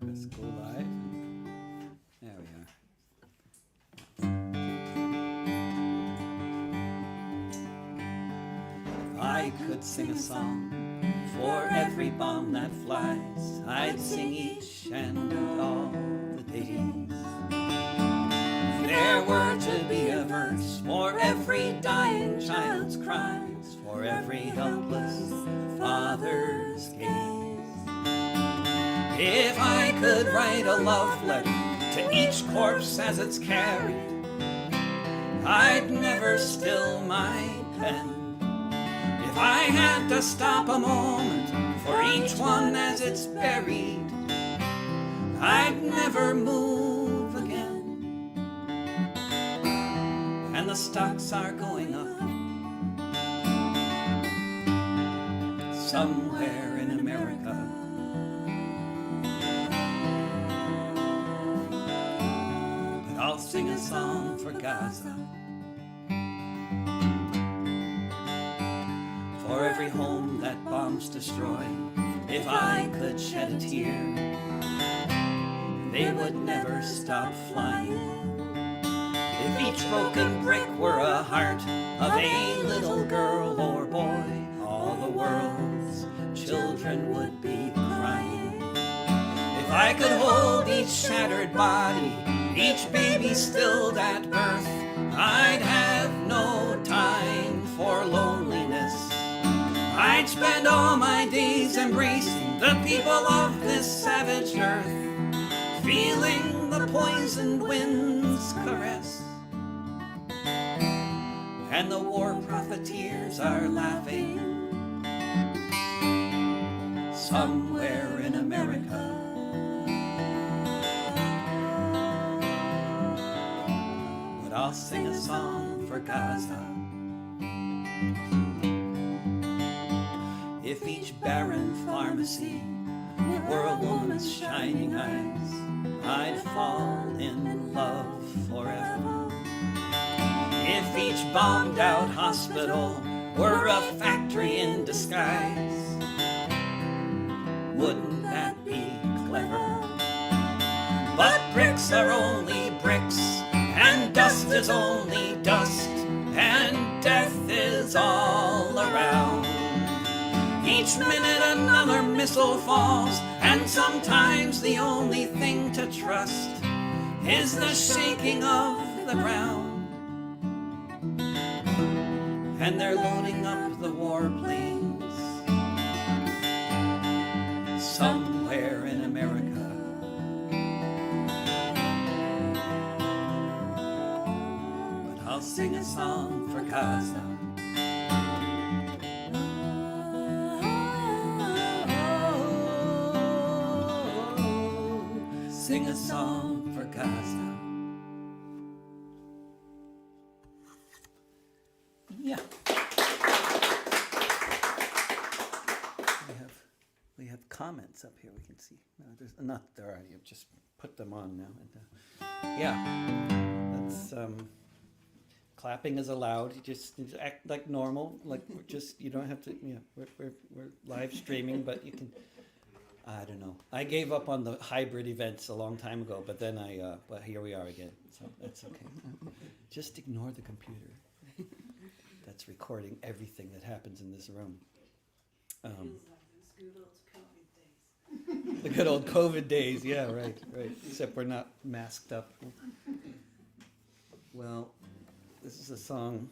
Let's go live. There we are. If I could sing a song for every bomb that flies, I'd sing each and all the days. If there were to be a verse for every dying child's cries, for every helpless father's gaze. If I could write a love letter to each corpse as it's carried, I'd never still my pen. If I had to stop a moment for each one as it's buried, I'd never move again. And the stocks are going up somewhere in America. But I'll sing a song for Gaza, for every home that bombs destroy. If I could shed a tear, they would never stop flying. If each broken brick were a heart of a little girl or boy, all the world's children would be crying. If I could hold each shattered body, each baby stilled at birth, I'd have no time for loneliness. I'd spend all my days embracing the people of this savage earth, feeling the poisoned wind's caress. And the war profiteers are laughing somewhere in America. But I'll sing a song for Gaza. If each barren pharmacy were a woman's shining eyes, I'd fall in love forever. If each bombed out hospital were a factory in disguise, wouldn't that be clever? But bricks are only bricks, and dust is only dust, and death is all around. Each minute another missile falls, and sometimes the only thing to trust is the shaking of the ground. And they're loading up the warplanes somewhere in America. But I'll sing a song for Gaza. Sing a song for Gaza. Yeah. We have comments up here we can see. No, there's not there are. You just put them on now. And, yeah. That's clapping is allowed. You just act like normal. Like we're just you don't have to. Yeah, we're live streaming, but you can. I don't know. I gave up on the hybrid events a long time ago, but then but here we are again. So that's okay. Just ignore the computer. That's recording everything that happens in this room. The good old COVID days. Yeah, right. Except we're not masked up. Well, this is a song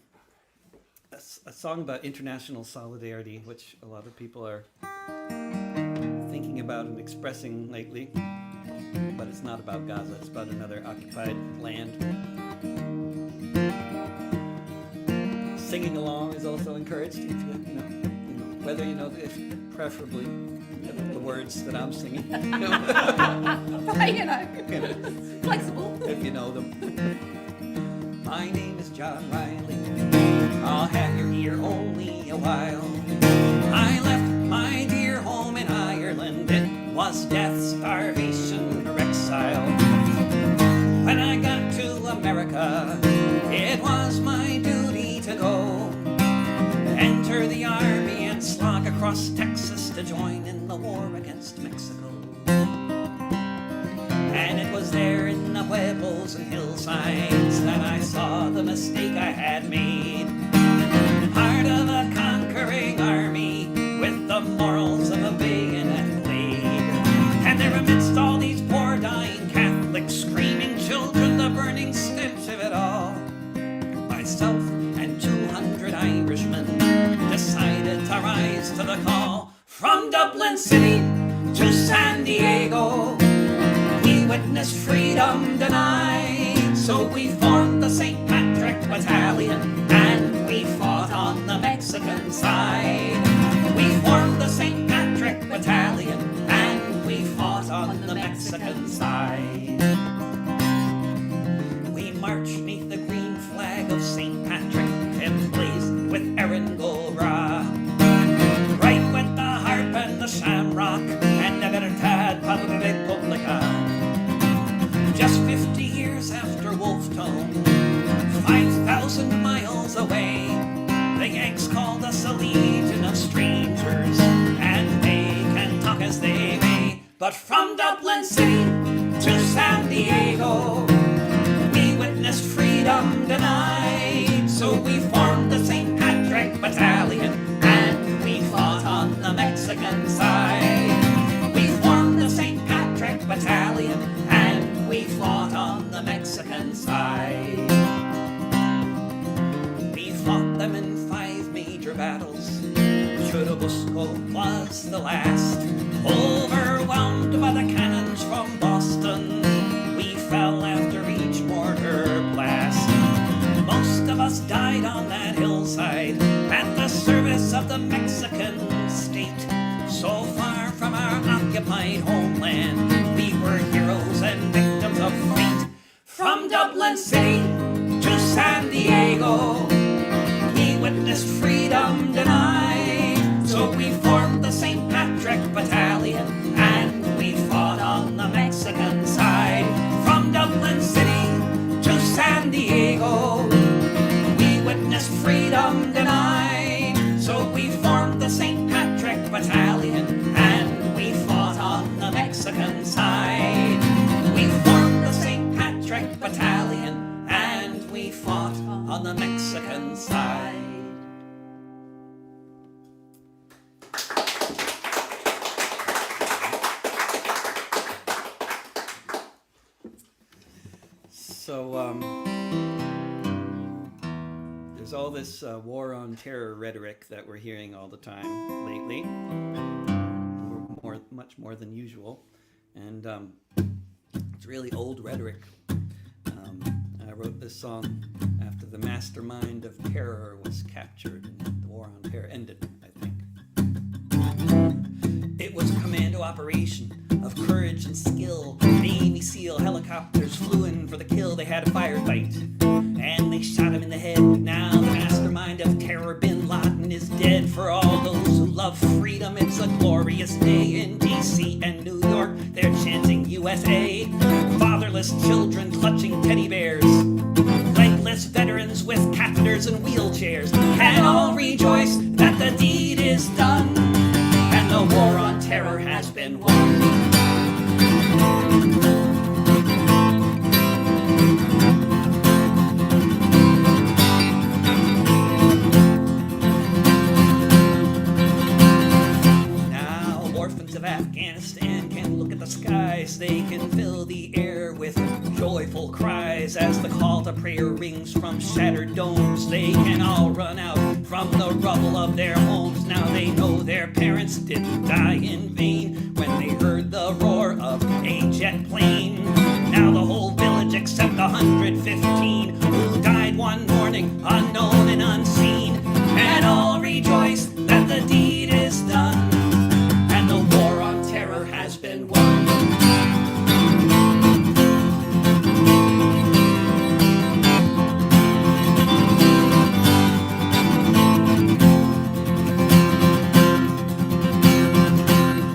about international solidarity, which a lot of people are thinking about and expressing lately, but it's not about Gaza, it's about another occupied land. Singing along is also encouraged, if you know whether you know, if preferably the words that I'm singing. Flexible. If you know them. My name is John Riley. I'll have your ear only a while. I left my dear home in Ireland. It was death, starvation, or exile. When I got to America, it was my duty to go. Enter the army and slog across Texas to join in the war against Mexico. And it was there in the pueblos and hillsides that I saw the mistake I had made. Part of a conquering army with the morals of a bayonet blade. And there amidst all these poor dying Catholics, screaming children, the burning stench of it all, myself and 200 Irishmen decided to rise to the call. From Dublin City to San Diego, we witnessed freedom denied. So we formed the St. Patrick Battalion and we fought on the Mexican side. We formed the St. Patrick Battalion and we fought on the Mexican side. We marched neath the green flag of St. Patrick, emblazoned with Erangel Bra. Right went the harp and the shamrock and the Libertad Republica. Just 50 years after Wolf Tone, 5,000 miles away, the Yanks called us a legion of strangers, and they can talk as they may. But from Dublin City to San Diego, we witnessed freedom denied. So we formed the St. Patrick Battalion and we fought on the Mexican side. We formed the St. Patrick Battalion and we fought on the Mexican side. We fought them in 5 major battles. Churubusco was the last. Overwhelmed by the cannons from Boston, we fell after each mortar blast. Most of us died on that hillside at the service of the Mexican state. So far from our occupied homeland, we were heroes and victims of fate. From Dublin City to San Diego, we witnessed freedom denied. So we formed the St. Patrick Battalion and we fought on the Mexican side. From Dublin City to San Diego, we witnessed freedom denied. So we formed the St. Patrick Battalion and we fought on the Mexican side. We formed the St. Patrick Battalion and we fought on the Mexican side. So, there's all this war on terror rhetoric that we're hearing all the time lately, much more than usual, and it's really old rhetoric. I wrote this song after the mastermind of terror was captured and the war on terror ended, I think. It was a commando operation of courage and skill. Navy SEAL helicopters flew in for the kill. They had a firefight and they shot him in the head. Now the mastermind of terror, Bin Laden, is dead. For all those who love freedom, it's a glorious day. In DC and New York, they're chanting USA. Fatherless children clutching teddy bears, legless veterans with catheters and wheelchairs can all rejoice that the deed is done and the war on terror has been won. Afghanistan can look at the skies. They can fill the air with joyful cries as the call to prayer rings from shattered domes. They can all run out from the rubble of their homes. Now they know their parents didn't die in vain when they heard the roar of a jet plane. Now the whole village except 115 who died one morning unknown and unseen can all rejoice that the deed is done and the war on terror has been won.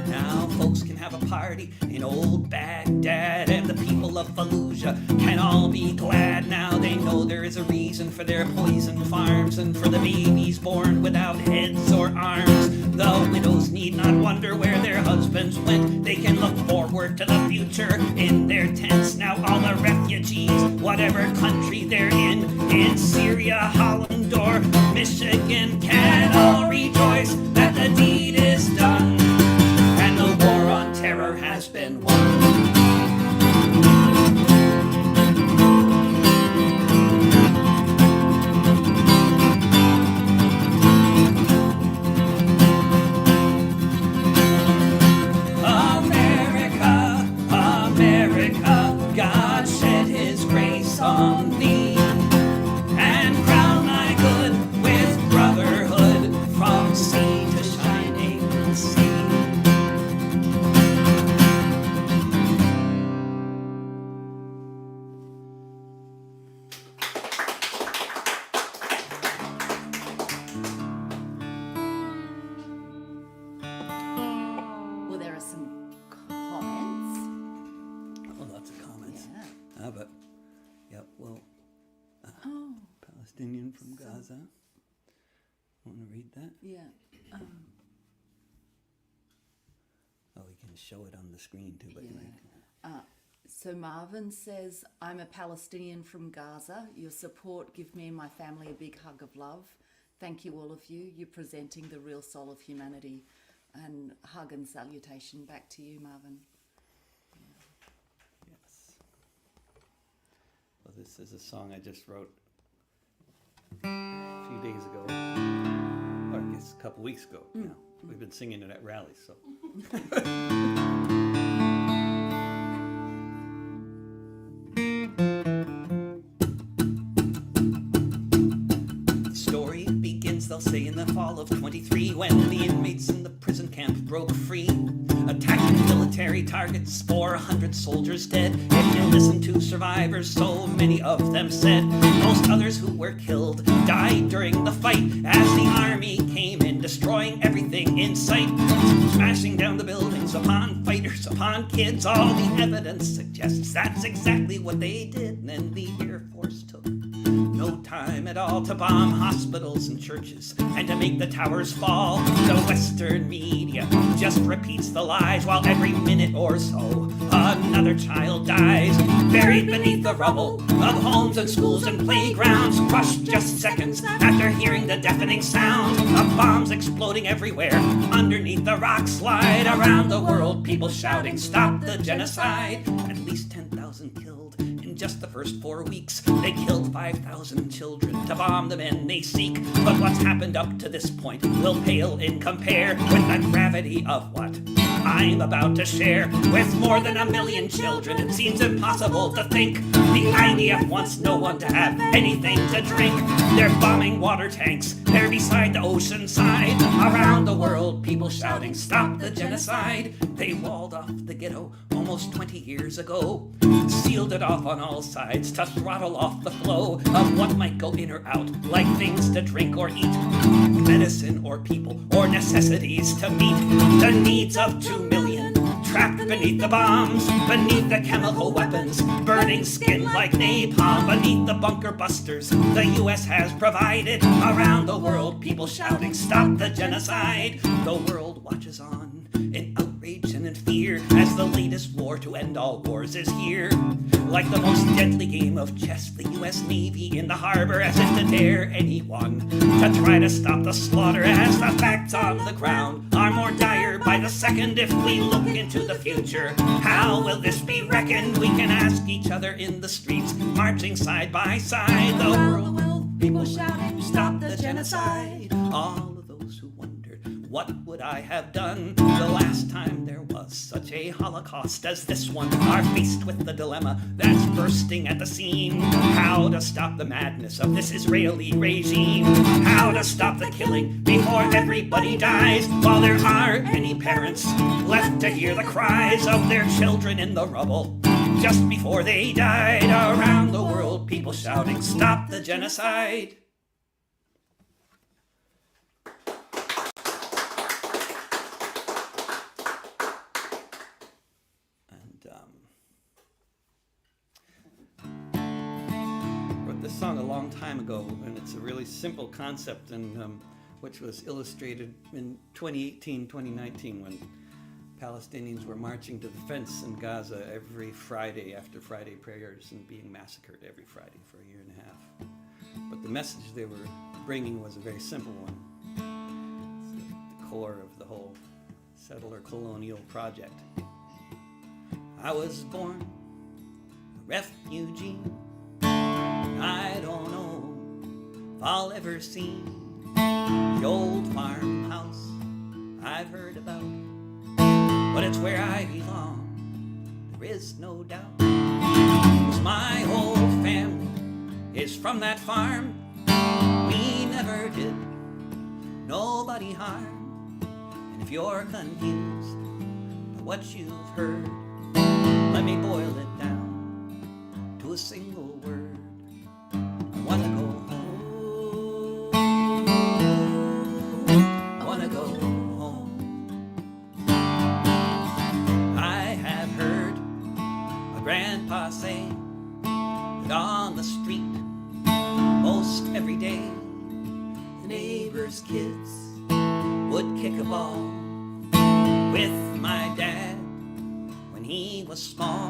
Now folks can have a party in old Baghdad, and the people of Fallujah can all be glad. Now they know there is a reason for their poison farms and for the babies born without heads or arms. The widows need not wonder where their husbands went. They can look forward to the future in their whatever country they're in Syria, Holland, or Michigan, can all rejoice that the deed is done, and the war on terror has been won. On thee, and crown thy good with brotherhood from sea to shining sea. Well, there are some comments. Oh, lots of comments. Yeah. But yep, well, Palestinian from Gaza. Want to read that? Yeah. Oh, we can show it on the screen too, but So Marvin says, I'm a Palestinian from Gaza. Your support give me and my family a big hug of love. Thank you, all of you. You're presenting the real soul of humanity. And hug and salutation back to you, Marvin. yes. Well, this is a song I just wrote a few days ago, or I guess a couple weeks ago. Now we've been singing it at rallies, so. They'll say in the fall of 23, when the inmates in the prison camp broke free, attacking military targets, 400 soldiers dead. If you listen to survivors, so many of them said most others who were killed died during the fight, as the army came in, destroying everything in sight, smashing down the buildings upon fighters, upon kids. All the evidence suggests that's exactly what they did. And then the Air Force took no time at all to bomb hospitals and churches and to make the towers fall. The Western media just repeats the lies, while every minute or so another child dies, buried beneath the rubble of homes and schools and playgrounds, crushed just seconds after hearing the deafening sound of bombs exploding everywhere underneath the rock slide. Around the world, people shouting, stop the genocide. At least 10,000 killed in just the first 4 weeks. They killed 5,000 children to bomb the men they seek. But what's happened up to this point will pale in compare with the gravity of what I'm about to share. With more than 1 million children, it seems impossible to think the IDF wants no one to have anything to drink. They're bombing water tanks, they're beside the ocean side. Around the world, people shouting, stop the genocide. They walled off the ghetto almost 20 years ago, sealed it off on all sides to throttle off the flow of what might go in or out, like things to drink or eat, medicine or people or necessities to meet the needs of 2 million trapped beneath the bombs, beneath the chemical weapons, burning skin like napalm, beneath the bunker busters the U.S. has provided. Around the world, people shouting, stop the genocide. The world watches on in outrage and in fear as the latest war to end all wars is here. Like the most deadly game of chess, the U.S. Navy in the harbor, as if to dare anyone to try to stop the slaughter, as the facts on the ground are more dire by the second. If we look into the future, how will this be reckoned? We can ask each other in the streets, marching side by side. The world, people shouting, stop the genocide. All of those who wondered, what would I have done the last time there was such a Holocaust as this one, are faced with the dilemma that's bursting at the seam. How to stop the madness of this Israeli regime? How to stop the killing before everybody dies, while there are any parents left to hear the cries of their children in the rubble just before they died. Around the world, people shouting, stop the genocide. Wrote this song a long time ago, and it's a really simple concept, and which was illustrated in 2018, 2019, when Palestinians were marching to the fence in Gaza every Friday after Friday prayers and being massacred every Friday for a year and a half. But the message they were bringing was a very simple one. It's at the core of the whole settler colonial project. I was born a refugee. I don't know if I'll ever see the old farmhouse I've heard about, but it's where I belong, there is no doubt. 'Cause my whole family is from that farm. We never did nobody harm. And if you're confused by what you've heard, let me boil it down to a single word. I wanna go home. I wanna go home. I have heard my grandpa say that on the street most every day the neighbors' kids would kick a ball with my dad when he was small.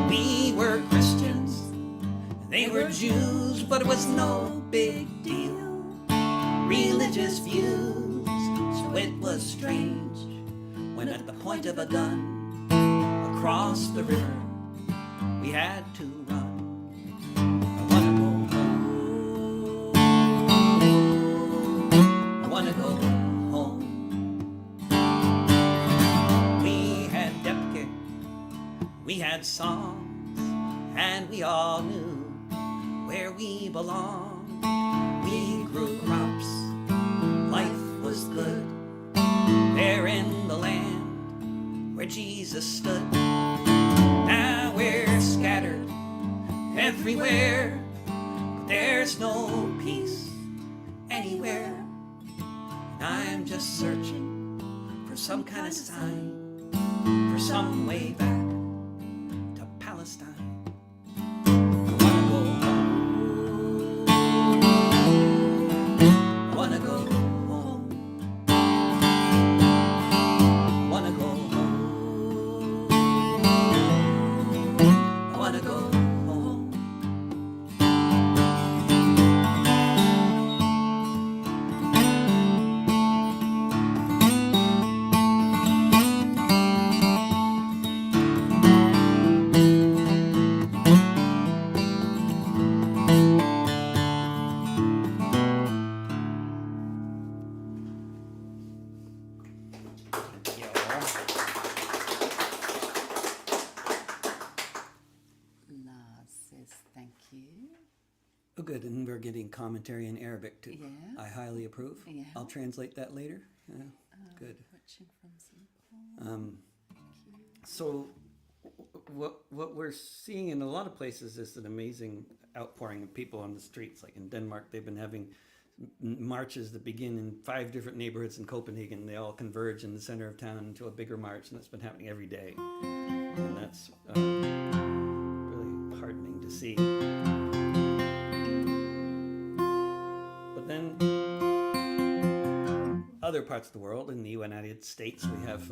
We were Christians, they were Jews, but it was no big deal. Religious views, so it was strange when at the point of a gun across the river we had to run. I wanna go home. I wanna go home. We had Depke, we had songs, and we all knew where we belonged. We grew crops, life was good there in the land where Jesus stood. Now we're scattered everywhere, but there's no peace anywhere. And I'm just searching for some kind of sign, for some way back to Palestine. I wanna go home. I wanna go home. I wanna go home. I wanna go home. Lars says thank you. Oh, good, and we're getting commentary in Arabic too. Yeah. I highly approve. Yeah. I'll translate that later. Good. Watching from St. Paul. So, what we're seeing in a lot of places is an amazing outpouring of people on the streets. Like in Denmark, they've been having marches that begin in 5 different neighborhoods in Copenhagen. They all converge in the center of town into a bigger march, and that's been happening every day. And that's really heartening to see. But then other parts of the world, in the United States, we have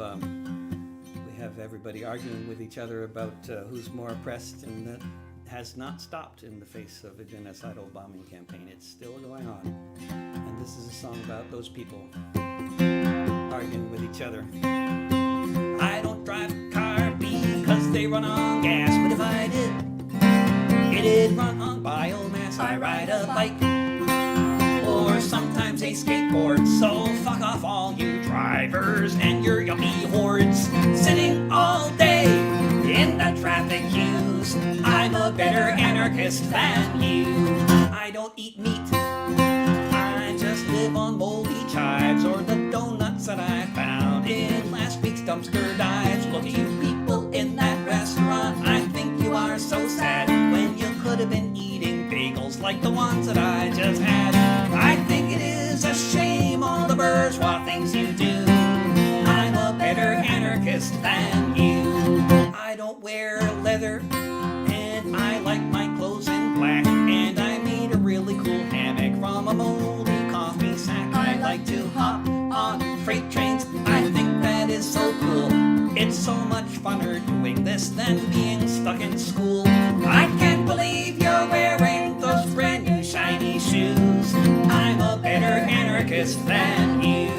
everybody arguing with each other about who's more oppressed, and that has not stopped in the face of a genocidal bombing campaign. It's still going on. And this is a song about those people arguing with each other. I don't drive a car because they run on gas, but if I did, it'd run on biomass. I ride a bike, or sometimes a skateboard. So fuck off all you drivers and your yuppie hordes sitting all day in the traffic queues. I'm a better anarchist than you. I don't eat meat, I just live on moldy chives or the donuts that I found in last week's dumpster dives. Look at you people in that restaurant, I think you are so sad when you could have been eating bagels like the ones that I just had. I think it is a shame all the bourgeois things you do. I'm a better anarchist than you. I don't wear leather, and I like my clothes in black, and I made a really cool hammock from a moldy coffee sack. I like to hop on freight trains, I think that is so cool. It's so much funner doing this than being stuck in school. I can't believe you're wearing those brand new shiny shoes. I'm a better anarchist than you.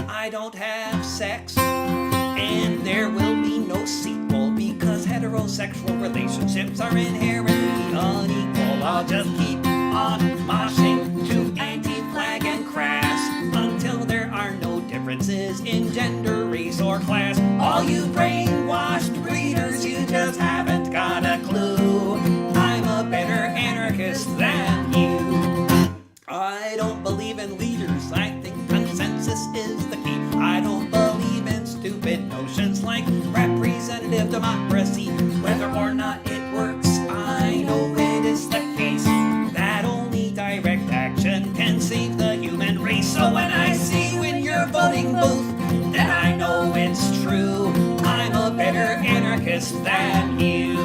I don't have sex, and there will be no sequel, because heterosexual relationships are inherently unequal. I'll just keep on moshing to anti-flag and crass until there are no differences in gender, race, or class. All you brainwashed breeders, you just haven't got a clue. I'm a better anarchist than you. I don't believe in leaders, I think consensus is the key. I don't believe in stupid notions like representative democracy. Whether or not it works, I know it is the case that only direct action can save the human race. So when I see you in your voting booth, then I know it's true. I'm a better anarchist than you.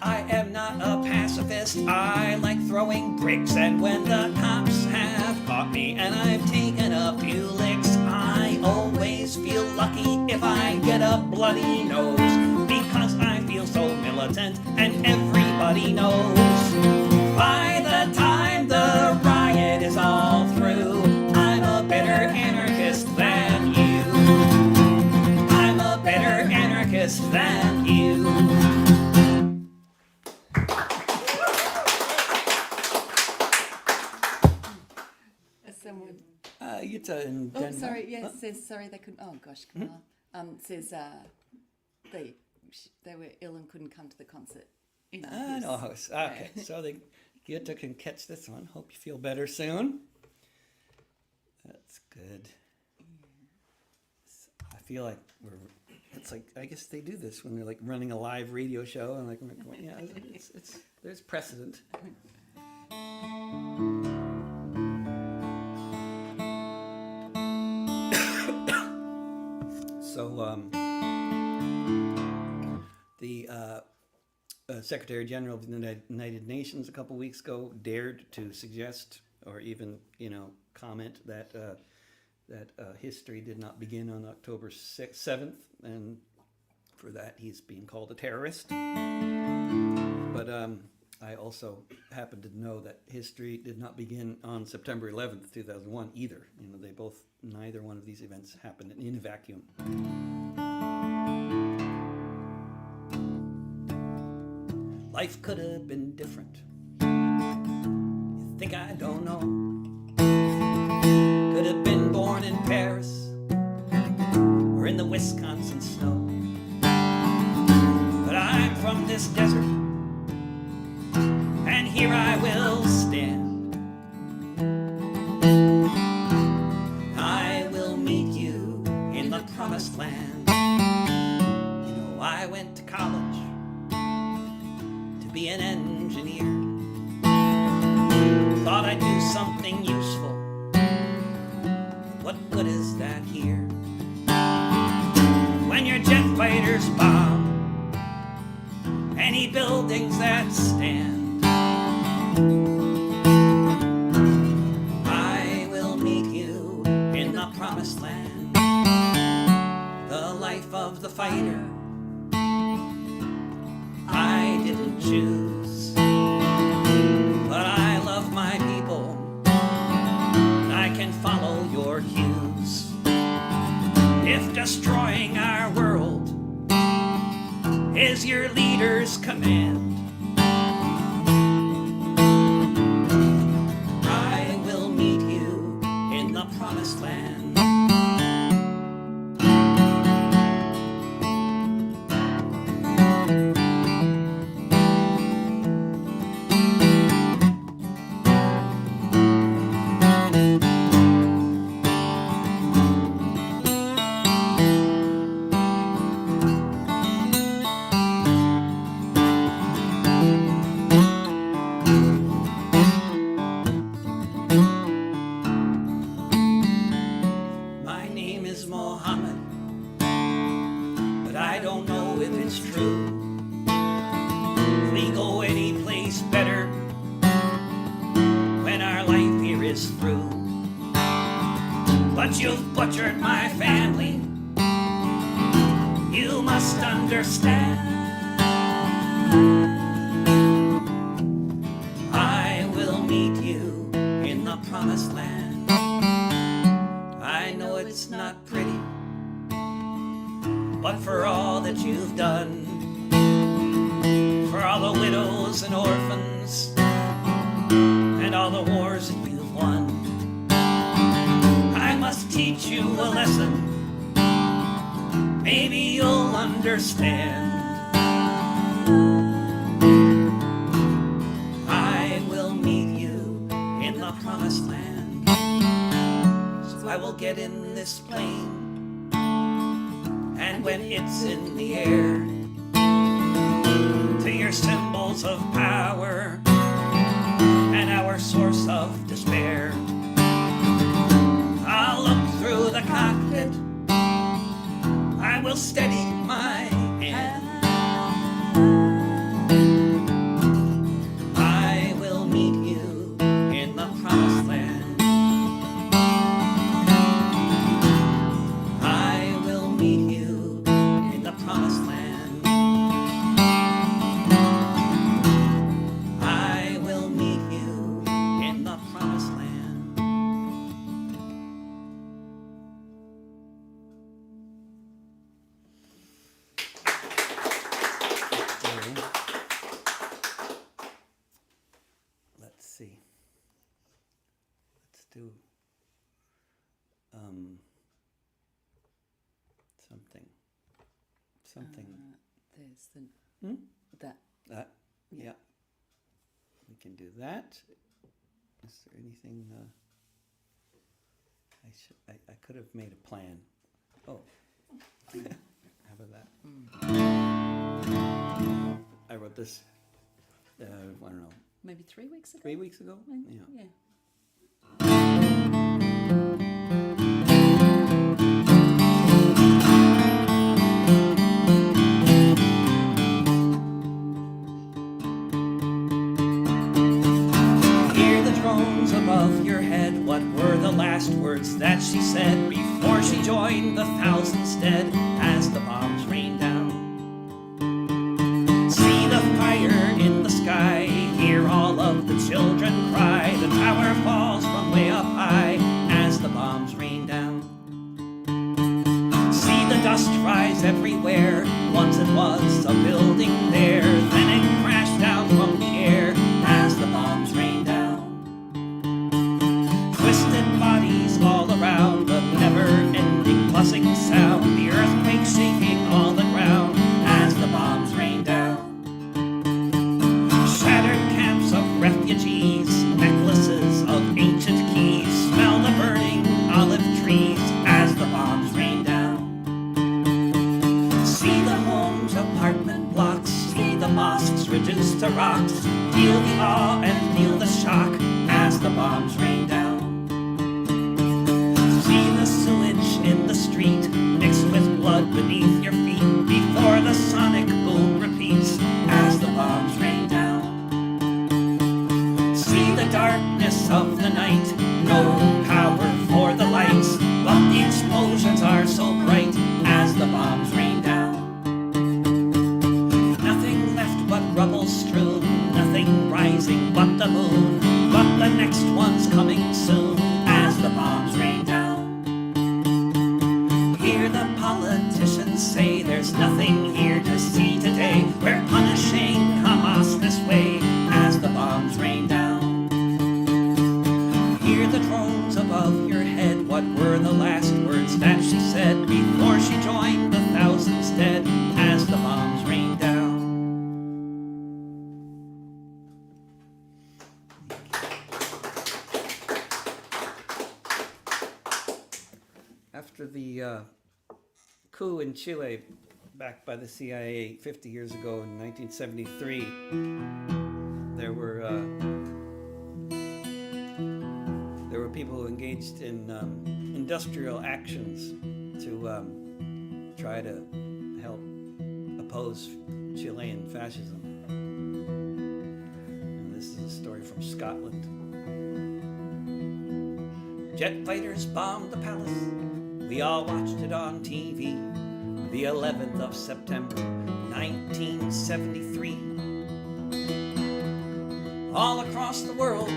I am not a pacifist, I like throwing bricks, and when the cops have caught me and I've taken a few licks, I always feel lucky if I get a bloody nose, because I feel so militant and everybody knows. By the time the riot is all through, I'm a better anarchist than you. I'm a better anarchist than you. Someone. Utah and Oh, Denver. sorry. Yes, says sorry they couldn't. Oh gosh, Kamala. Says they were ill and couldn't come to the concert. No, okay. So Utah can catch this one. Hope you feel better soon. That's good. I feel like it's like, I guess they do this when they're like running a live radio show, and like, yeah, it's there's precedent. So the Secretary General of the United Nations a couple weeks ago dared to suggest, or even comment that history did not begin on October 7th, and for that he's being called a terrorist. But I also happen to know that history did not begin on September 11th, 2001 either. Neither one of these events happened in a vacuum. Life could have been different. You think I don't know? Could have been born in Paris or in the Wisconsin snow. But I'm from this desert, and here I will stand. I will meet you in the promised land. I went to college to be an engineer. Thought I'd do something useful. What good is that here? When your jet fighters bomb any buildings that stand, I will meet you in the promised land. The life of the fighter I didn't choose, but I love my people, and I can follow your cues. If destroying our world is your leader's command, I will meet you in the promised land. But you've butchered my family must understand. I will meet you in the promised land. I know it's not pretty, but for all that you've done, for all the widows and orphans, and all the wars that you've won, I must teach you a lesson. Maybe you'll understand. I will meet you in the promised land. So I will get in this plane, and when it's in the air, to your symbols of power and our source of despair, I'll look through the cockpit, I will steady my hand. I will meet you in the promised land. I will meet you in the promised land. I will meet you in the promised land. Let's see. Let's do something. There's the Hmm? that. That, yeah. We can do that. Is there anything? I could have made a plan. Oh, how about that? I wrote this. I don't know. Maybe 3 weeks ago. 3 weeks ago. Maybe, Yeah. yeah. Hear the drones above your head. What were the last words that she said before she joined the thousands dead as the bombs rained down? See the fire in the sky, hear all of the children cry. The tower falls from way up high as the bombs rain down. See the dust rise everywhere. Once it was a building there, then it crashed down from the air as the bombs rain down. Twisted bodies all around, the never-ending buzzing sound, the earthquake shaking all the ground as the bombs rain down. Shattered camps of refugees, necklaces of ancient keys, smell the burning olive trees as the bombs rain down. See the homes, apartment blocks, see the mosques reduced to rocks, feel the awe and feel the shock as the bombs rain down. See the sewage in the street, mixed with blood beneath your feet, before the sonic boom repeats as the bombs rain down. See the darkness of the night, no power for the lights, but the explosions are so bright as the bombs rain down. Nothing left but rubble strewn, nothing rising but the moon, but the next one's coming soon as the bombs rain down. Hear the politicians say there's nothing here to see today. We're punishing Hamas this way as the bombs rain down. Hear the drones above your head. What were the last words that she said before she joined the thousands dead as the bombs rain down? After the coup in Chile, backed by the CIA 50 years ago in 1973, there were people who engaged in industrial actions to try to help oppose Chilean fascism. And this is a story from Scotland. Jet fighters bombed the palace. We all watched it on TV. the 11th of September, 1973. All across the world,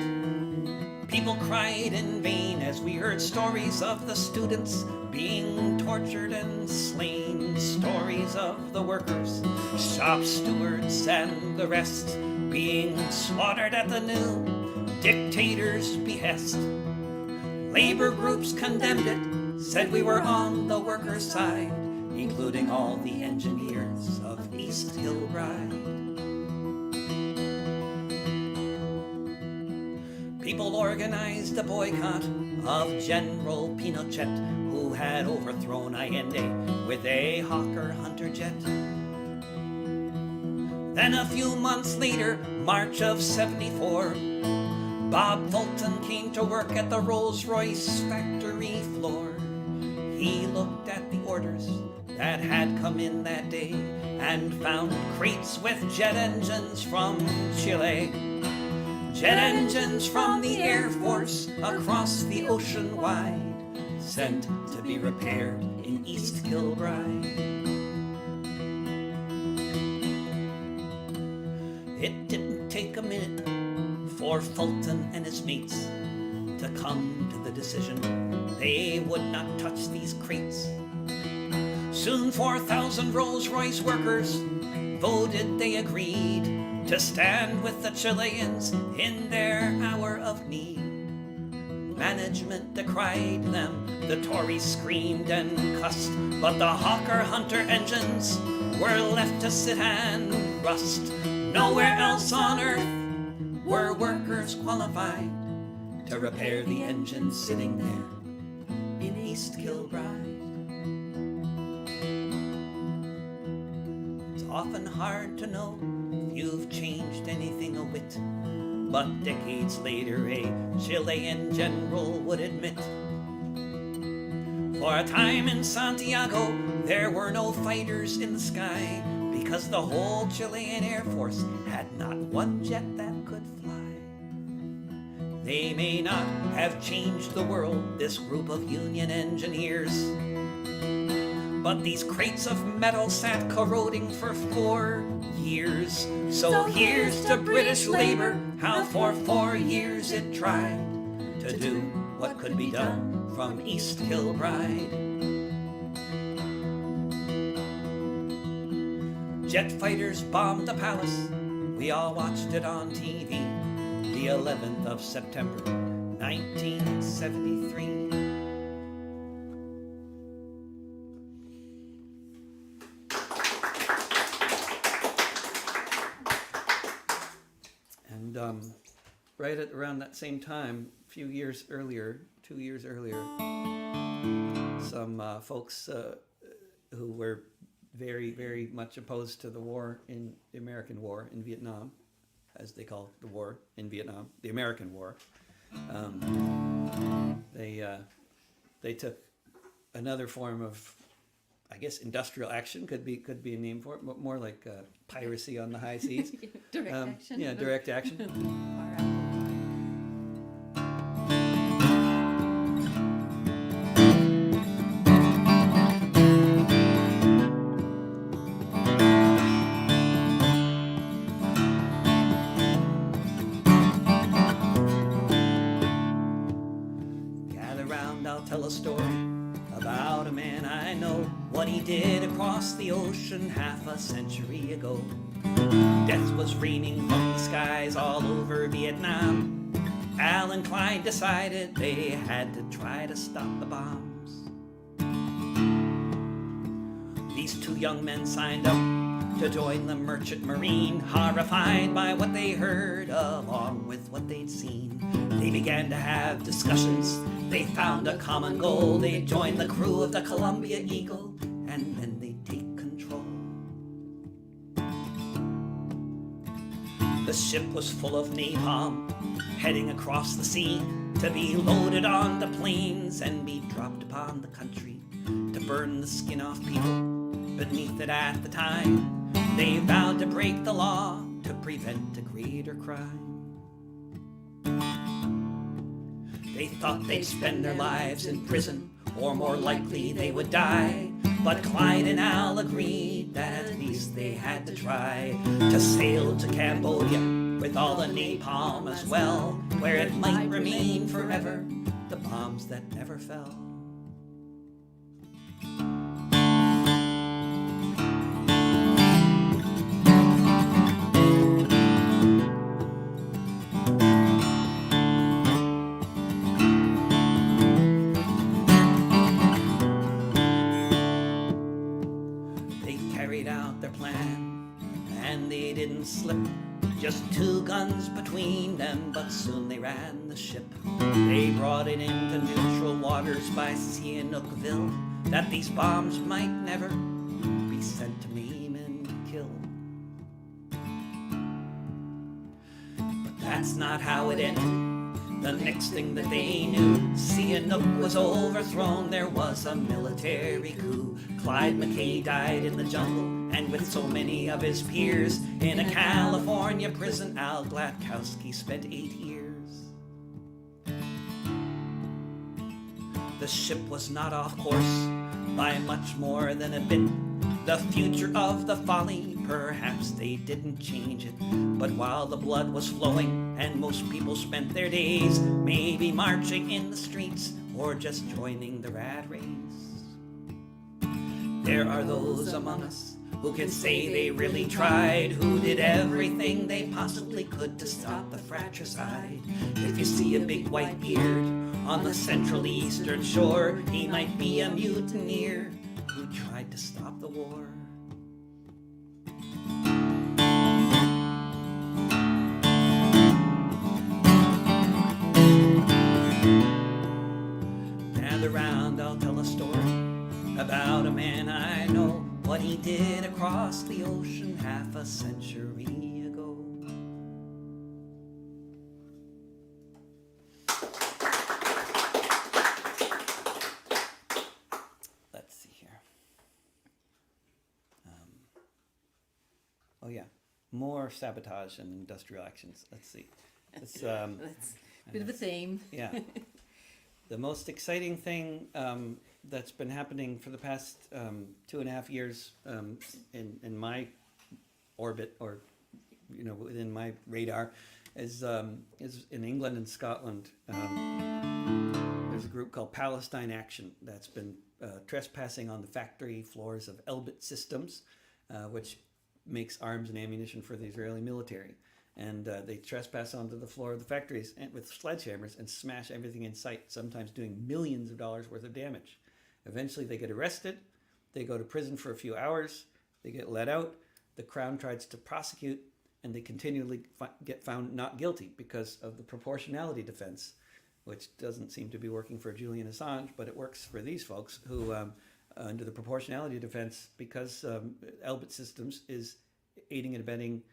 people cried in vain as we heard stories of the students being tortured and slain, stories of the workers, shop stewards, and the rest being slaughtered at the new dictator's behest. Labor groups condemned it, said we were on the workers' side, including all the engineers of East Kilbride. People organized a boycott of General Pinochet, who had overthrown Allende with a Hawker Hunter jet. Then a few months later, March of '74, Bob Fulton came to work at the Rolls-Royce factory floor. He looked at the orders that had come in that day and found crates with jet engines from Chile. Jet engines from the Air Force across the ocean wide, sent to be repaired in East Kilbride. It didn't take a minute for Fulton and his mates to come to the decision they would not touch these crates. Soon 4,000 Rolls-Royce workers voted they agreed to stand with the Chileans in their hour of need. Management decried them, the Tories screamed and cussed, but the Hawker Hunter engines were left to sit and rust. Nowhere else on earth were workers qualified to repair the engines sitting there in East Kilbride. It's often hard to know if you've changed anything a whit, but decades later a Chilean general would admit, for a time in Santiago there were no fighters in the sky, because the whole Chilean Air Force had not one jet that could fly. They may not have changed the world, this group of union engineers, but these crates of metal sat corroding for 4 years. So here's to British Labour, how for 4 years it tried to do what could be done from East Kilbride. Jet fighters bombed the palace, we all watched it on TV, the 11th of September, 1973. And right at around that same time, a few years earlier, 2 years earlier, some folks who were very, very much opposed to the war in the American war in Vietnam, as they call the war in Vietnam, the American war. They took another form of, I guess, industrial action could be a name for it, but more like piracy on the high seas. Direct action. Yeah, direct action. Far out. Tell a story about a man I know, what he did across the ocean half a century ago. Death was raining from the skies all over Vietnam. Alen Klein decided they had to try to stop the bombs. These two young men signed up to join the merchant marine, horrified by what they heard along with what they'd seen. They began to have discussions, they found a common goal. They joined the crew of the Columbia Eagle, and then they take control. The ship was full of napalm, heading across the sea to be loaded onto planes and be dropped upon the country to burn the skin off people beneath it at the time. They vowed to break the law to prevent a greater crime. They thought they'd spend their lives in prison, or more likely they would die. But Clyde and Al agreed that at least they had to try to sail to Cambodia with all the napalm as well, where it might remain forever, the bombs that never fell. Slip, just 2 guns between them, but soon they ran the ship. They brought it into neutral waters by Sihanoukville, that these bombs might never be sent to maim and kill. But that's not how it ended. The next thing that they knew, Sihanouk was overthrown. There was a military coup. Clyde McKay died in the jungle, and with so many of his peers, in a California prison, Al Gladkowski spent 8 years. The ship was not off course by much more than a bit. The future of the folly, perhaps they didn't change it. But while the blood was flowing and most people spent their days maybe marching in the streets or just joining the rat race, there are those among us who can say they really tried, who did everything they possibly could to stop the fratricide. If you see a big white beard on the Central Eastern shore, he might be a mutineer who tried to stop the war. Gather round, I'll tell a story about a man I know, what he did across the ocean half a century ago. Let's see here. Oh yeah, more sabotage and industrial actions. Let's see. It's That's a bit of a theme. yeah. The most exciting thing that's been happening for the past 2.5 years in my orbit, or within my radar, is in England and Scotland. There's a group called Palestine Action that's been trespassing on the factory floors of Elbit Systems, which makes arms and ammunition for the Israeli military. And they trespass onto the floor of the factories with sledgehammers and smash everything in sight, sometimes doing millions of dollars worth of damage. Eventually they get arrested, they go to prison for a few hours, they get let out, the Crown tries to prosecute, and they continually get found not guilty because of the proportionality defense, which doesn't seem to be working for Julian Assange, but it works for these folks who, under the proportionality defense, because Elbit Systems is aiding and abetting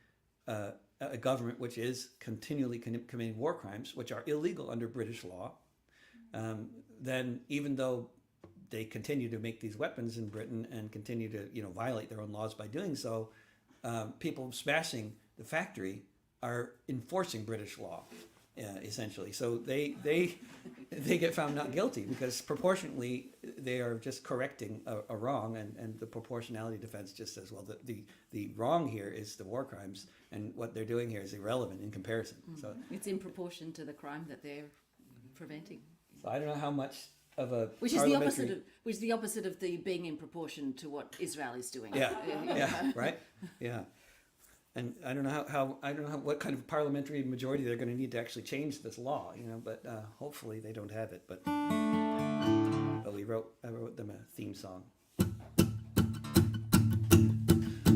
a government which is continually committing war crimes, which are illegal under British law, then even though they continue to make these weapons in Britain and continue to violate their own laws by doing so, people smashing the factory are enforcing British law, essentially. So they get found not guilty because proportionately they are just correcting a wrong, and the proportionality defense just says, well, the wrong here is the war crimes, and what they're doing here is irrelevant in comparison. So it's in proportion to the crime that they're preventing. So I don't know how much of a which is the opposite of the being in proportion to what Israel is doing. Yeah, right, yeah. And I don't know what kind of parliamentary majority they're going to need to actually change this law, but hopefully they don't have it. But I wrote them a theme song.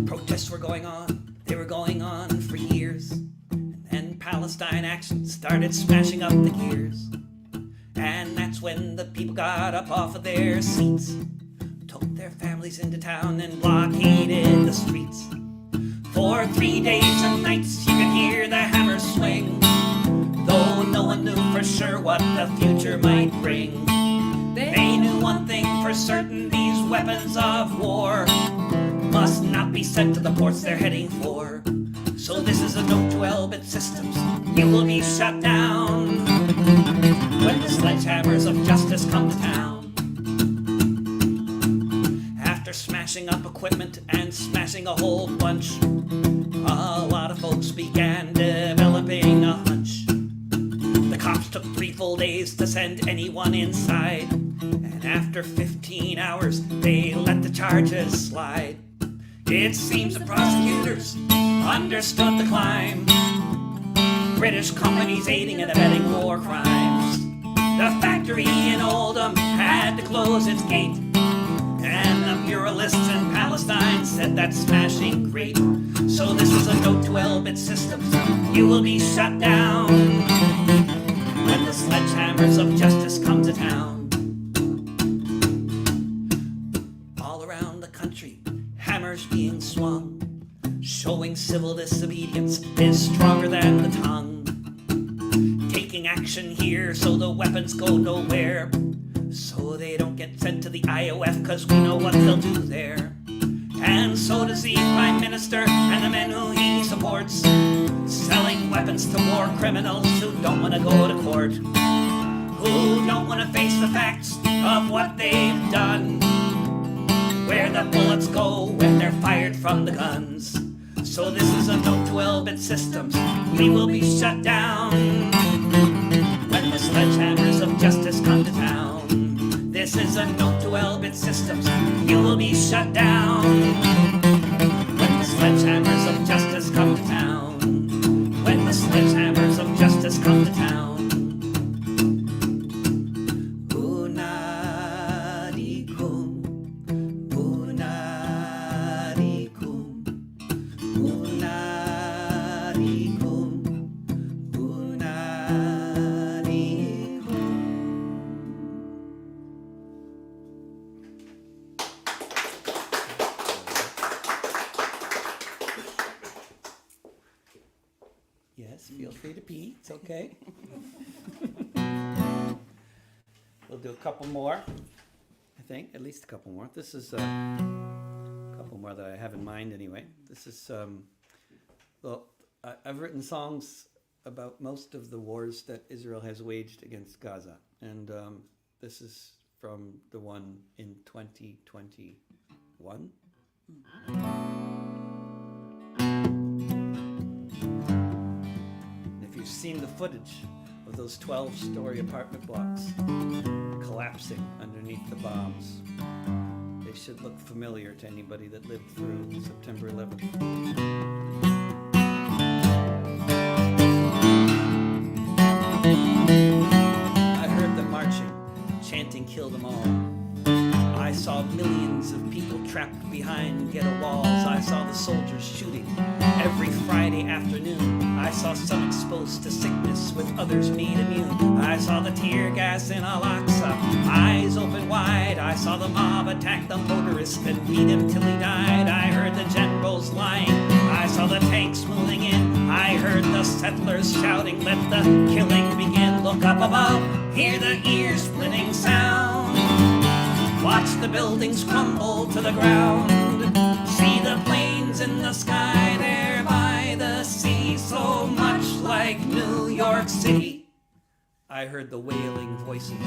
Protests were going on, they were going on for years. And then Palestine Action started smashing up the gears. And that's when the people got up off of their seats, took their families into town and blockaded the streets. For 3 days and nights you could hear the hammer swing, though no one knew for sure what the future might bring. They knew one thing for certain: these weapons of war must not be sent to the ports they're heading for. So this is a note to Elbit Systems: you will be shut down when the sledgehammers of justice come to town. After equipment and smashing a whole bunch, a lot of folks began developing a hunch. The cops took 3 full days to send anyone inside, and after 15 hours, they let the charges slide. It seems the prosecutors understood the climb. British companies aiding and abetting war crimes. The factory in Oldham had to close its gate, and the muralists in Palestine said that's smashing great. So this is a note to Elbit Systems: you will be shut down when the sledgehammers of justice come to town. All around the country, hammers being swung, showing civil disobedience is stronger than the tongue. Taking action here so the weapons go nowhere, so they don't get sent to the IOF, cause we know what they'll do there. And so does the Prime Minister and the men who he supports, selling weapons to war criminals who don't want to go to court, who don't want to face the facts of what they've done, where the bullets go when they're fired from the guns. So this is a note to Elbit Systems: we will be shut down when the sledgehammers of justice come to town. This is a note to Elbit Systems: you will be shut down when the sledgehammers of justice come to town. When the sledgehammers of justice come to town. Yes, feel free to pee, it's okay. We'll do a couple more, I think, at least a couple more. This is a couple more that I have in mind anyway. This is, well, I've written songs about most of the wars that Israel has waged against Gaza. And this is from the one in 2021. You've seen the footage of those 12-story apartment blocks collapsing underneath the bombs. They should look familiar to anybody that lived through September 11th. I heard them marching, chanting "Kill them all." I saw millions of people trapped behind ghetto walls. I saw the soldiers shooting every Friday afternoon. I saw some exposed to sickness with others made immune. I saw the tear gas in Al-Aqsa, eyes open wide. I saw the mob attack the motorist and beat him till he died. I heard the generals lying. I saw the tanks moving in. I heard the settlers shouting, "Let the killing begin." Look up above, hear the ear-splitting sound. Watch the buildings crumble to the ground. See the planes in the sky there by the sea, so much like New York City. I heard the wailing voices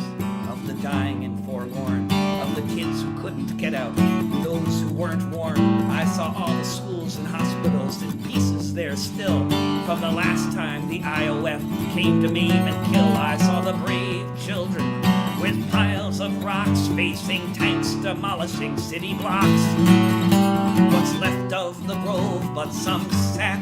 of the dying and forlorn, of the kids who couldn't get out, those who weren't warned. I saw all the schools and hospitals in pieces there still, from the last time the IOF came to maim and kill. I saw the brave children with piles of rocks facing tanks demolishing city blocks. What's left of the grove but some sap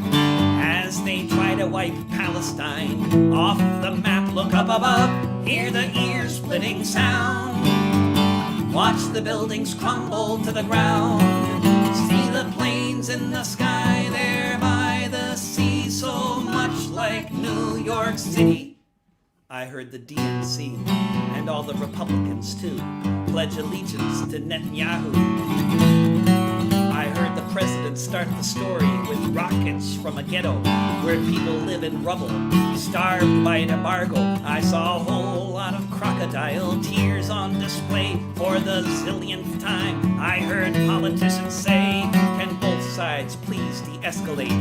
as they try to wipe Palestine off the map. Look up above, hear the ear-splitting sound. Watch the buildings crumble to the ground. See the planes in the sky there by the sea, so much like New York City. I heard the DNC and all the Republicans too pledge allegiance to Netanyahu. I heard the president start the story with rockets from a ghetto where people live in rubble, starved by an embargo. I saw a whole lot of crocodile tears on display for the zillionth time. I heard politicians say, "Can both sides please de-escalate?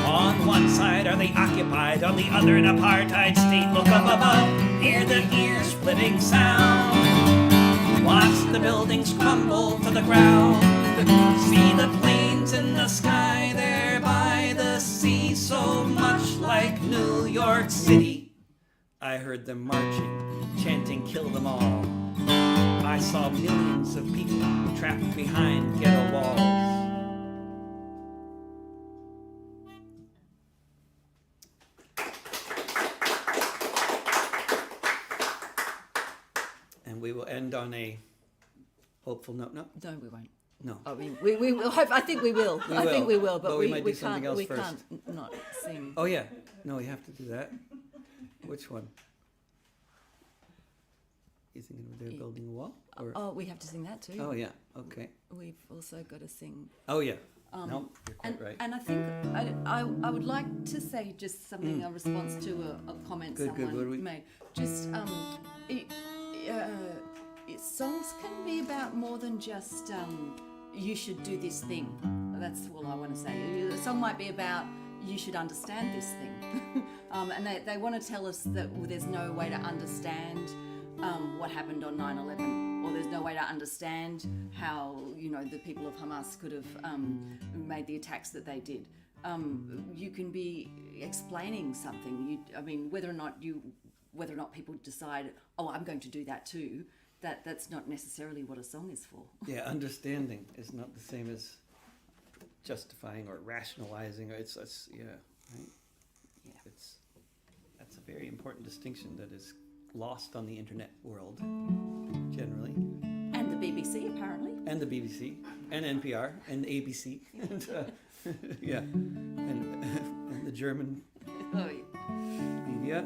On one side are they occupied, on the other an apartheid state." Look up above, hear the ear-splitting sound. Watch the buildings crumble to the ground. See the planes in the sky there by the sea, so much like New York City. I heard them marching, chanting, kill them all. I saw millions of people trapped behind ghetto walls. And we will end on a hopeful note. No, we won't. no. I mean, we will hope. I think we will. I think we will, but we might do we something can't. else We first. can't not sing. Oh yeah, no, we have to do that. Which one? You thinking they're building a wall? Or? Oh, we have to sing that too. Oh yeah, okay. We've also got to sing. Oh yeah. No, you're quite right. And I think I would like to say just something, a response to a comment Good, someone what do we- made. Just songs can be about more than just you should do this thing. That's all I want to say. A song might be about you should understand this thing, and they want to tell us that there's no way to understand what happened on 9/11, or there's no way to understand how the people of Hamas could have made the attacks that they did. You can be explaining something. Whether or not people decide, oh, I'm going to do that too. That's not necessarily what a song is for. Yeah, understanding is not the same as justifying or rationalizing. Or it's yeah, right. Yeah. That's a very important distinction that is lost on the internet world generally. And the BBC apparently. And the BBC and NPR and ABC and yeah, and the German Oh, yeah. media.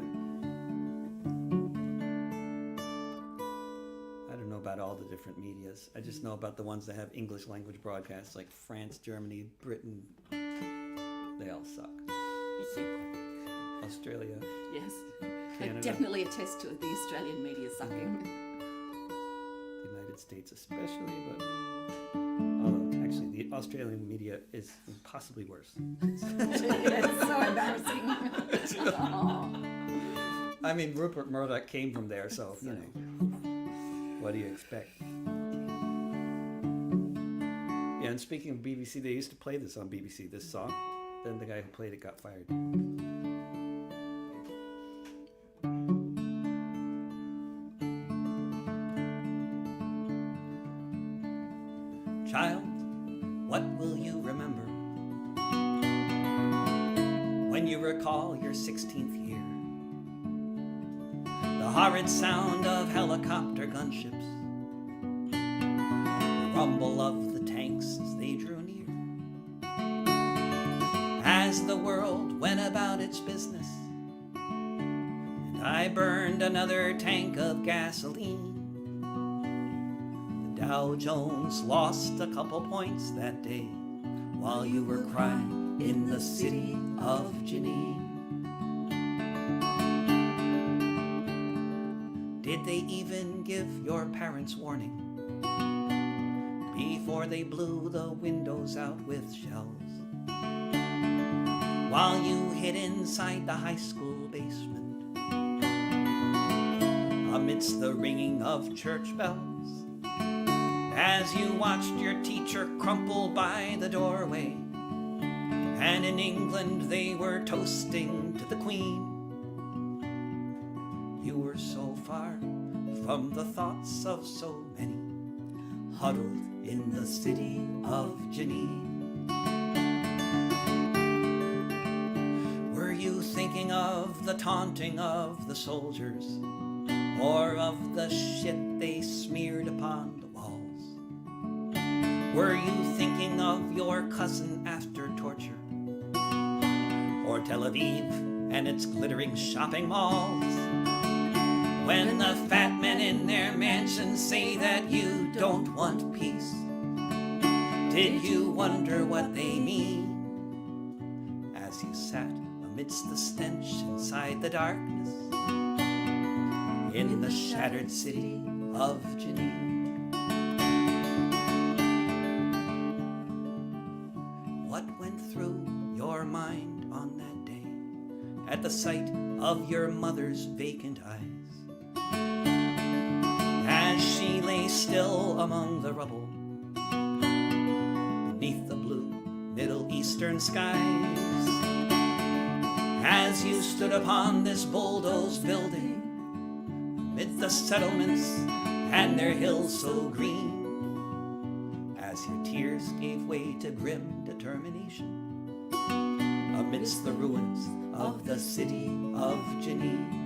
I don't know about all the different medias. I just know about the ones that have English language broadcasts, like France, Germany, Britain. They all suck. Australia. Yes. Canada. I definitely attest to the Australian media sucking. The United States especially, but although actually the Australian media is possibly worse. It's so embarrassing. Oh. I mean, Rupert Murdoch came from there, so you know, what do you expect? Yeah, and speaking of BBC, they used to play this on BBC, this song. Then the guy who played it got fired. Child, what will you remember when you recall your 16th year? The horrid sound of helicopter gunships, the rumble of the tanks as they drew near. As the world went about its business, and I burned another tank of gasoline. Dow Jones lost a couple points that day while you were crying in the city of Janine. Did they even give your parents warning before they blew the windows out with shells? While you hid inside the high school basement amidst the ringing of church bells, as you watched your teacher crumple by the doorway, and in England they were toasting to the Queen. You were so far from the thoughts of so many, huddled in the city of Janine. Were you thinking of the taunting of the soldiers, or of the shit they smeared upon the walls? Were you thinking of your cousin after torture, or Tel Aviv and its glittering shopping malls? When the fat men in their mansions say that you don't want peace, did you wonder what they mean? As you sat amidst the stench inside the darkness in the shattered city of Janine. What went through your mind on that day at the sight of your mother's vacant eyes, as she lay still among the rubble, western skies. As you stood upon this bulldozed building, amid the settlements and their hills so green, as your tears gave way to grim determination, amidst the ruins of the city of Janine.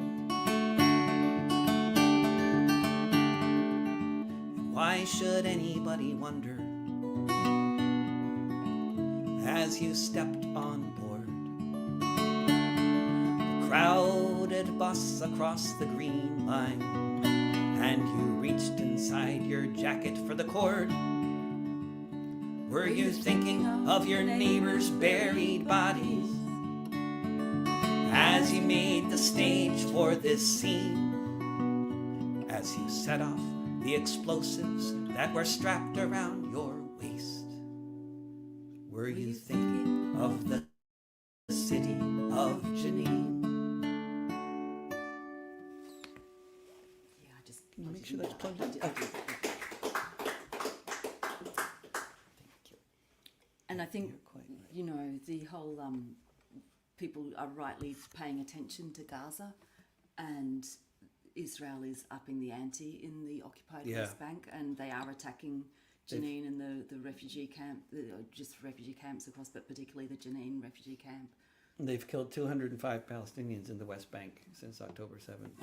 And why should anybody wonder, as you stepped on board the crowded bus across the green line, and you reached inside your jacket for the cord, were you thinking of your neighbors' buried bodies as you made the stage for this scene, as you set off the explosives that were strapped around your waist? Were you thinking of the city of Janine? Yeah, I just Make sure that's plugged in. Thank you. And I think, you know, the whole people are rightly paying attention to Gaza, and Israel is upping the ante in the occupied West Bank, and they are attacking Janine and the refugee camp, just refugee camps across, but particularly the Janine refugee camp. They've killed 205 Palestinians in the West Bank since October 7th.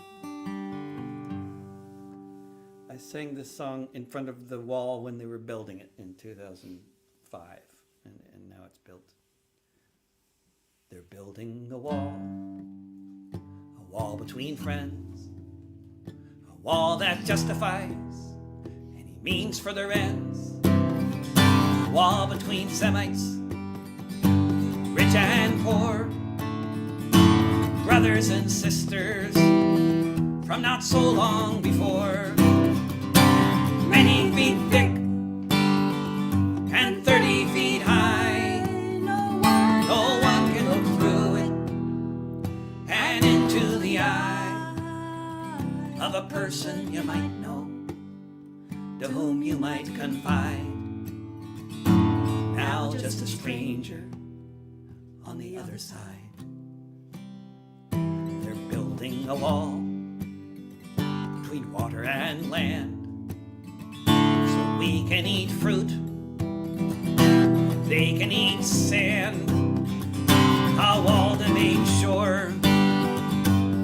I sang this song in front of the wall when they were building it in 2005, and now it's built. They're building a wall between friends, a wall that justifies any means for their ends, a wall between Semites, rich and poor, brothers and sisters from not so long before, many feet thick and 30 feet high. No one can look through it and into the eye of a person you might know, to whom you might confide. Now just a stranger on the other side. They're building a wall between water and land, so we can eat fruit, they can eat sand. A wall to make sure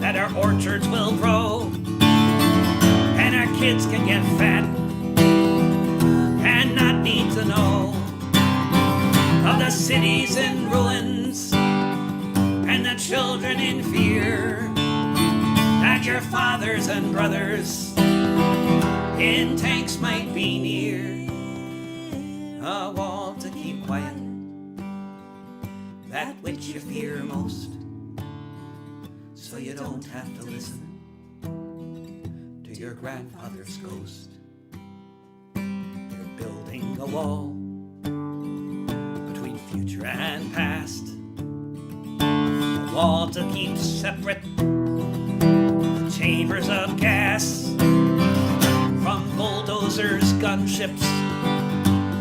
that our orchards will grow and our kids can get fat and not need to know of the cities in ruins and the children in fear, that your fathers and brothers in tanks might be near. A wall to keep quiet that which you fear most, so you don't have to listen to your grandfather's ghost. You're building a wall between future and past, a wall to keep separate the chambers of gas from bulldozers, gunships,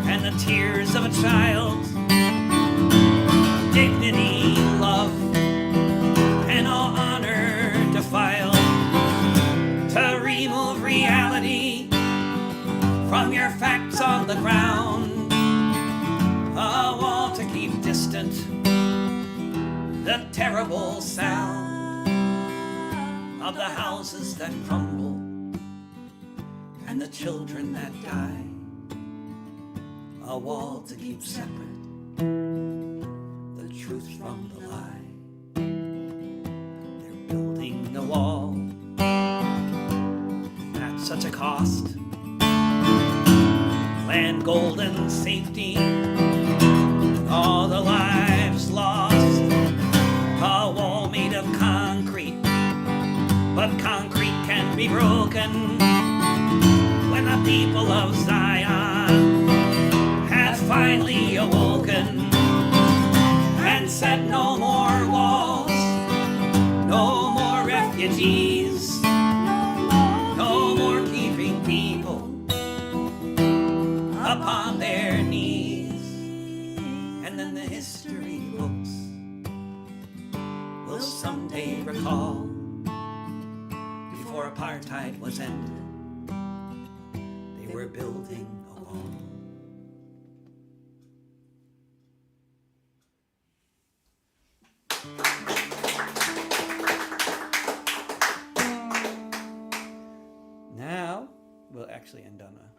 and the tears of a child. Dignity, love, and all honor defiled, to remove reality from your facts on the ground. A wall to keep distant the terrible sound of the houses that crumble and the children that die. A wall to keep separate the truth from the lie. They're building a wall at such a cost. Land, gold, and safety, all the lives lost. A wall made of concrete, but concrete can be broken when the people of Zion have finally awoken and said no more walls, no more refugees, no more keeping people upon their knees. And then the history someday recall. Before apartheid was ended, they were building a wall. Now, we'll actually end on a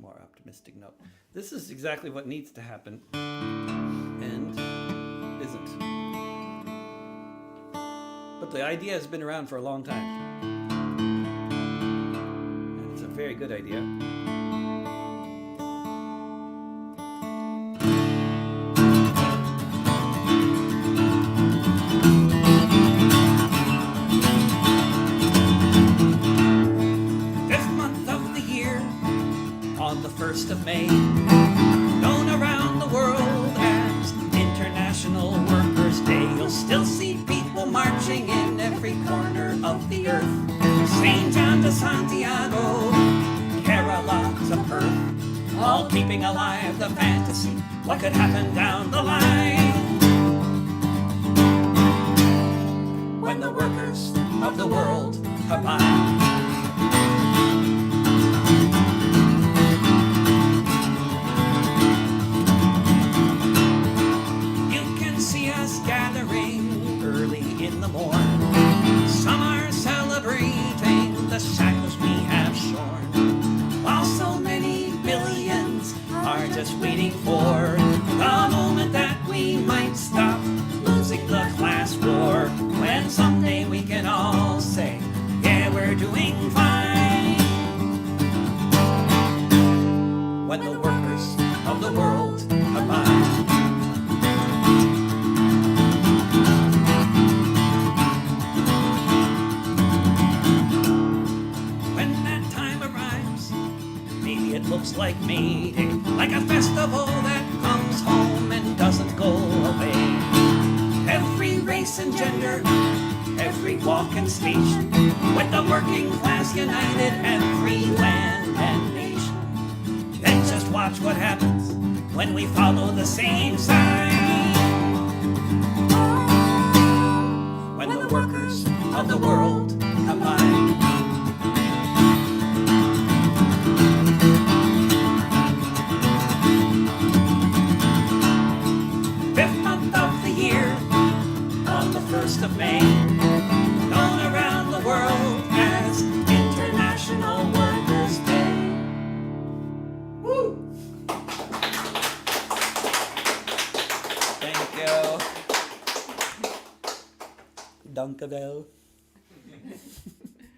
more optimistic note. This is exactly what needs to happen, and isn't. But the idea has been around for a long time. And it's a very good idea. Fifth month of the year, on the 1st of May, known around the world as International Workers' Day. You'll still see people marching in every corner of the earth. St. John to Santiago, Kerala to Perth, all keeping alive the fantasy, what could happen down the line when the workers of the world combine. Gathering early in the morn, some are celebrating the shackles we have shorn, while so many billions are just waiting for the moment that we might stop losing the class war, when someday we can all say, yeah, we're doing fine, when the workers of the world combine. Looks like May Day, like a festival that comes home and doesn't go away. Every race and gender, every walk and station, with the working class united, every land and nation. Then just watch what happens when we follow the same sign. When the workers of the world combine. Of May, known around the world as International Workers' Day. Woo! Thank you. Dank u wel.